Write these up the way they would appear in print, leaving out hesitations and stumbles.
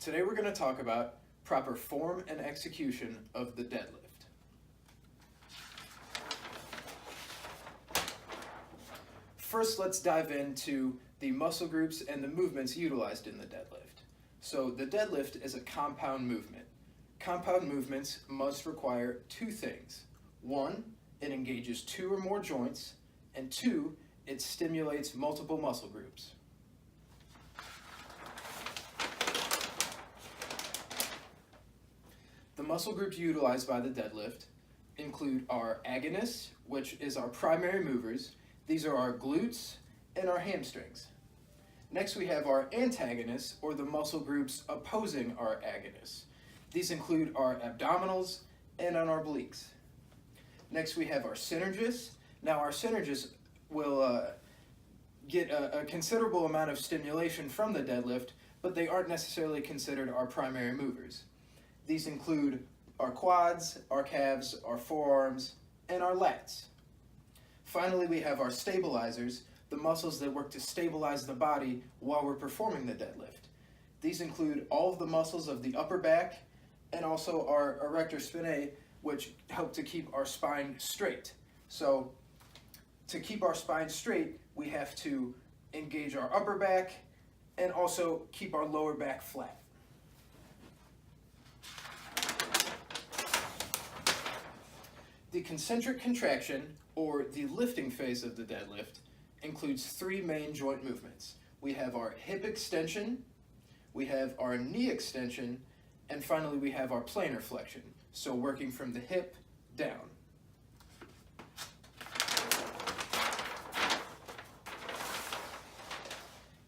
Today we're going to talk about proper form and execution of the deadlift. First, let's dive into the muscle groups and the movements utilized in the deadlift. So the deadlift is a compound movement. Compound movements must require two things. One, it engages two or more joints, and two, it stimulates multiple muscle groups. The muscle groups utilized by the deadlift include our agonists, which is our primary movers. These are our glutes and our hamstrings. Next we have our antagonists, or the muscle groups opposing our agonists. These include our abdominals and on our obliques. Next we have our synergists. Now our synergists will get a considerable amount of stimulation from the deadlift, but they aren't necessarily considered our primary movers. These include our quads, our calves, our forearms, and our lats. Finally, we have our stabilizers, the muscles that work to stabilize the body while we're performing the deadlift. These include all of the muscles of the upper back and also our erector spinae, which help to keep our spine straight. So, to keep our spine straight, we have to engage our upper back and also keep our lower back flat. The concentric contraction, or the lifting phase of the deadlift, includes three main joint movements. We have our hip extension, we have our knee extension, and finally we have our plantar flexion, so working from the hip down.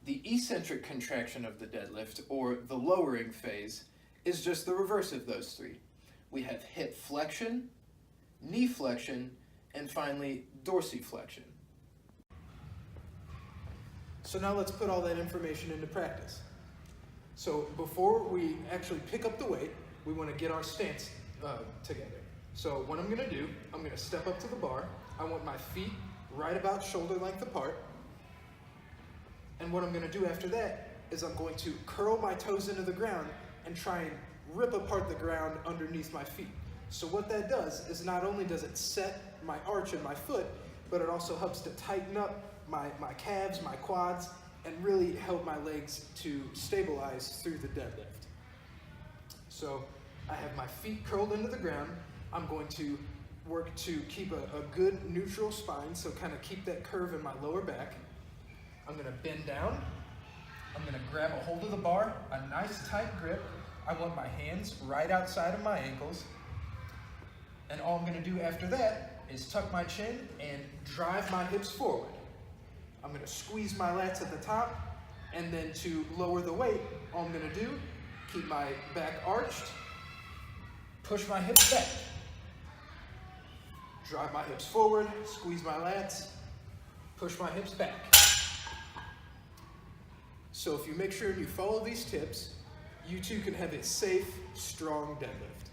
The eccentric contraction of the deadlift, or the lowering phase, is just the reverse of those three. We have hip flexion, knee flexion, and finally dorsiflexion. So now let's put all that information into practice. So before we actually pick up the weight, we want to get our stance together. So what I'm going to do, I'm going to step up to the bar. I want my feet right about shoulder length apart. And what I'm going to do after that is I'm going to curl my toes into the ground and try and rip apart the ground underneath my feet. So what that does is not only does it set my arch in my foot, but it also helps to tighten up my calves, my quads, and really help my legs to stabilize through the deadlift. So I have my feet curled into the ground. I'm going to work to keep a good neutral spine, so kind of keep that curve in my lower back. I'm going to bend down. I'm going to grab a hold of the bar, a nice tight grip. I want my hands right outside of my ankles. And all I'm going to do after that is tuck my chin and drive my hips forward. I'm going to squeeze my lats at the top, and then to lower the weight, all I'm going to do, keep my back arched, push my hips back, drive my hips forward, squeeze my lats, push my hips back. So if you make sure you follow these tips, you too can have a safe, strong deadlift.